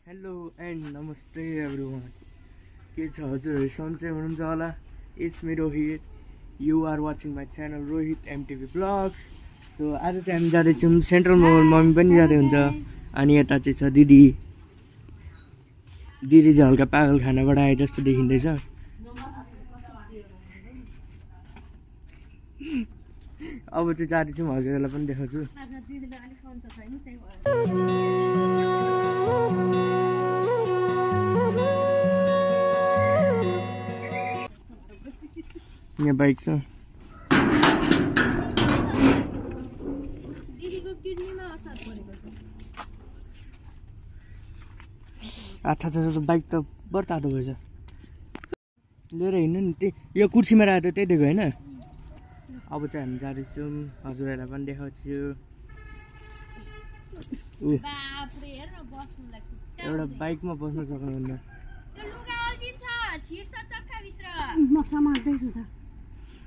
Hello and नमस्ते everyone. के छ हजुरहरू सन्चै हुनुहुन्छ होला। It's me Rohit, you are watching my channel Rohit MTV vlogs. So आज चाहिँ हामी जाँदैछौँ सेन्ट्रल मल, मम्मी पनि जाँदै हुन्छ। अनि यता चाहिँ छ दिदी। दिदी चाहिँ हल्का पागल खानाबाट आए जस्तो देखिँदैछ। अब चाहिँ जाँदैछौँ, हजुरहरूलाई पनि देखाउँछु। यहाँ बाइक छ। आथा बाइक त बर तातो भएछ। लिएर हिँड्नु नि, त्यही यो कुर्सीमा राखेको त्यही दिएको होइन। अब चाहिँ हामी जाँदैछौँ, हजुरहरूलाई पनि देखाउँछु। एउटा बाइकमा बस्न सक्नुहुन्न।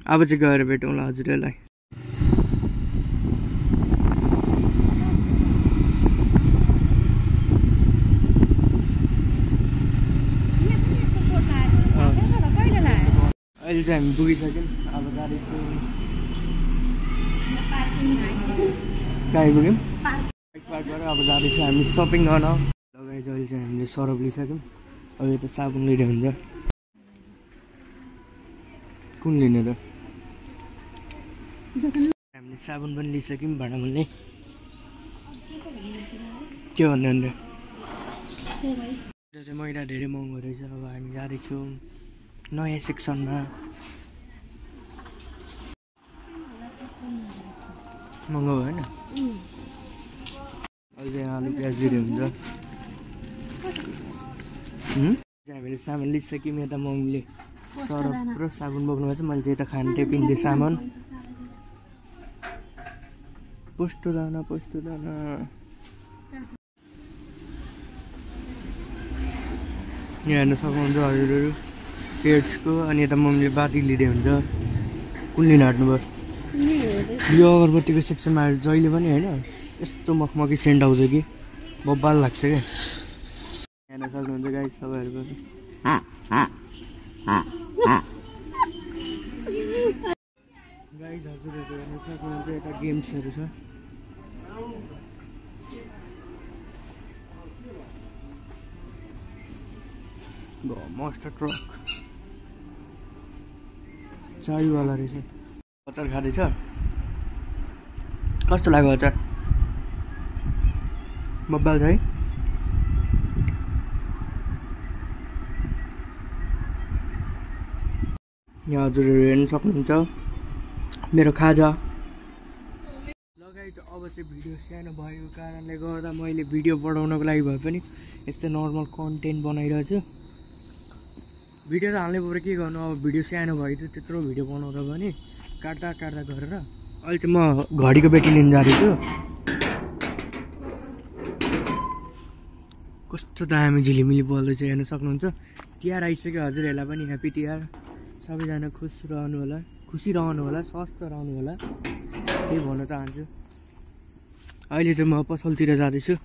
अब चाहिँ गएर भेटौँला हजुरहरूलाई। अहिले चाहिँ हामी पुगिसक्यौँ। अब जाँदैछौँ, कहाँ आइपुग्यौँ? बाइक पार्क गरेर अब जाँदैछौँ हामी सपिङ गर्न। लगाइ चाहिँ अहिले चाहिँ हामीले सरप लिइसक्यौँ। अब यो त साबुन लिइरहेको हुन्छ। कुन लिने त? हामीले साबुन पनि लिइसक्यौँ, भाँडा मोल्ने। के भन्ने अन्त चाहिँ मैला धेरै महँगो रहेछ। अब हामी जाँदैछौँ नयाँ सेक्सनमा। महँगो भएन? अहिले चाहिँ आलु प्याज दिँदै हुन्छ। हामीले सामान लिइसक्यौँ। यता मम्मीले सरप र साबुन बोक्नु भएको छ। मैले चाहिँ यता खान्टे पिन्टे सामान। पोस्तो दाना यहाँ हेर्न सक्नुहुन्छ हजुरहरू पेट्सको। अनि यता मम्मीले बाती लिँदै हुन्छ। कुन लिन आँट्नुभयो? यो अगरबत्तीको सेक्सनमा आएर जहिले पनि होइन यस्तो मखमकी सेन्ट आउँछ कि बब्बाल लाग्छ क्या। हेर्न सक्नुहुन्छ गाइस सबैहरू पनि। गाइस हजुरहरू हेर्न सक्नुहुन्छ यता गेम्सहरू छ। मस्टर ट्रक चायवाला रहेछ। अचार खाँदैछ। कस्तो लाग्यो अचार? बब्बाल छ है। यहाँ हजुरहरू हेर्न सक्नुहुन्छ मेरो खाजा। लगाइ चाहिँ अब चाहिँ भिडियो सानो भएको कारणले गर्दा मैले भिडियो बढाउनको लागि भए पनि यस्तो नर्मल कन्टेन्ट बनाइरहेको छु। भिडियो त हाल्नै पर्यो, के गर्नु। अब भिडियो सानो भयो त्यत्रो भिडियो बनाउँदा पनि काट्दा गरेर। अहिले चाहिँ म घडीको बेटी लिन जाँदैछु। कस्तो दामी झिलिमिली बल्दैछ हेर्न सक्नुहुन्छ। तिहार आइसक्यो, हजुरहरूलाई पनि ह्याप्पी तिहार। सबैजना खुसी रहनु होला, स्वस्थ रहनु होला, त्यही भन्न चाहन्छु। अहिले चाहिँ म पसलतिर जाँदैछु।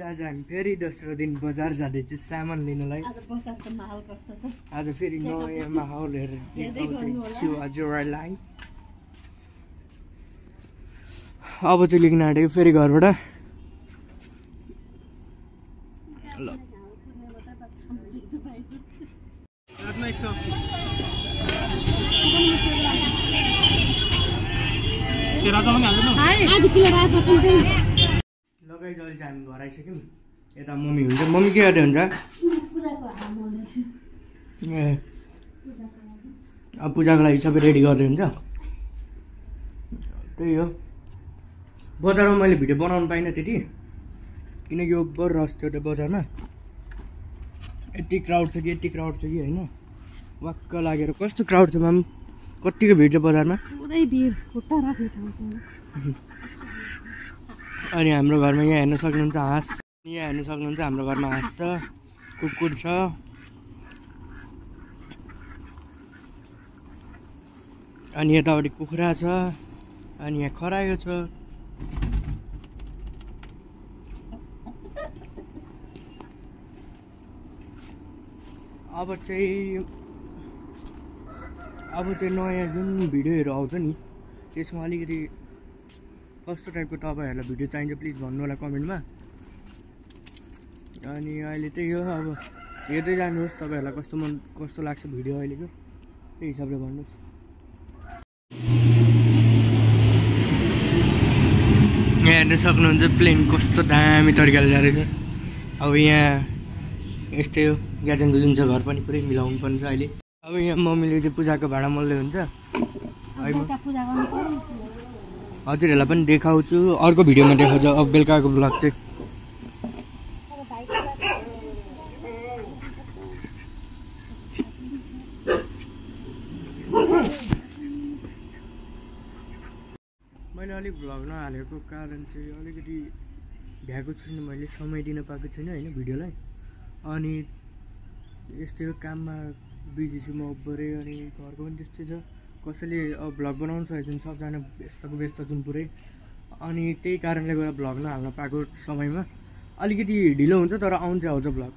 आज हामी फेरि दोस्रो दिन बजार जाँदैछु सामान लिनलाई। आज फेरि नयाँ माहौलहरू देखाउँछु हजुरहरूलाई। अब चाहिँ लिन आँटेको फेरि घरबाट। लगाइ जहिले चाहिँ हामी घर आइसक्यौँ। यता मम्मी हुन्छ। मम्मी के गर्दै हुन्छ? ए अब पूजाको लागि सबै रेडी गर्दै हुन्छ। त्यही हो। बजारमा मैले भिडियो बनाउनु पाइनँ त्यति। किनकि यो बर रस थियो त्यो बजारमा यति क्राउड थियो कि होइन वाक्क लागेर कस्तो क्राउड थियो माम कतिको भिड छ बजारमा पुरै भिड खुट्टा राख्ने ठाउँ छैन अनि हाम्रो घरमा यहाँ हेर्न सक्नुहुन्छ हाँस हाम्रो घरमा हाँस छ कुकुर छ अनि यतापट्टि कुखुरा छ अनि यहाँ खरायो छ अब चाहिँ नयाँ जुन भिडियोहरू आउँछ नि त्यसमा अलिकति कस्तो टाइपको तपाईँहरूलाई भिडियो चाहिन्छ प्लिज भन्नु होला कमेन्टमा अनि अहिले त्यही हो अब हेर्दै जानुहोस् तपाईँहरूलाई कस्तो लाग्छ भिडियो अहिलेको त्यही हिसाबले भन्नुहोस् यहाँ हेर्न सक्नुहुन्छ प्लेन कस्तो दामी तरिकाले जाँदैछ अब यहाँ यस्तै हो ग्याजेङको जुन चाहिँ घर पनि पुरै मिलाउनु पर्ने छ अहिले अब यहाँ मम्मीले चाहिँ पूजाको भाडा मोल्दै हुन्छ हजुरहरूलाई पनि देखाउँछु अर्को भिडियोमा देखाउँछु अब बेलुकाको ब्लग चाहिँ मैले अलिक भ्लग नहालेको कारण चाहिँ अलिकति भ्याएको छुइनँ मैले समय दिन पाएको छुइनँ होइन भिडियोलाई अनि यस्तै हो काममा बिजी छु म अब्बरै अनि घरको पनि त्यस्तै छ कसैले अब भ्लग बनाउनु सकेको छैन सबजना व्यस्त छौँ पुरै अनि त्यही कारणले गर्दा भ्लग नहाल्न पाएको समयमा अलिकति ढिलो हुन्छ तर आउँछ भ्लग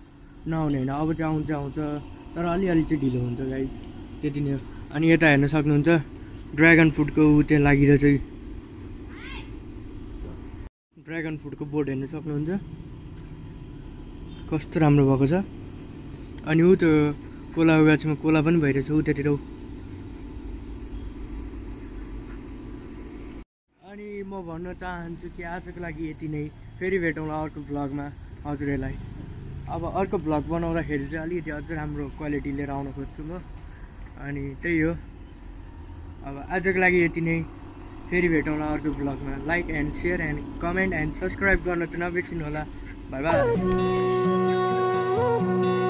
नआउने होइन अब चाहिँ आउँछ तर अलिअलि चाहिँ ढिलो हुन्छ गाइस त्यति नै हो अनि यता हेर्न सक्नुहुन्छ ड्र्यागन फ्रुटको त्यहाँ लागिरहेछ ड्र्यागन फ्रुटको बोर्ड हेर्न सक्नुहुन्छ कस्तो राम्रो भएको छ अनि ऊ त्यो कोला गाछमा कोला पनि भइरहेछ उतातिर अनि म भन्न चाहन्छु कि आजको लागि यति नै फेरि भेटौँला अर्को भ्लगमा हजुरहरूलाई अब अर्को भ्लग बनाउँदाखेरि चाहिँ अलिकति अझ राम्रो क्वालिटी लिएर आउन खोज्छु म अनि त्यही हो अब आजको लागि यति नै फेरि भेटौँला अर्को भ्लगमा like and share and comment and subscribe गर्न चाहिँ नबिर्सिनु होला बाई बाई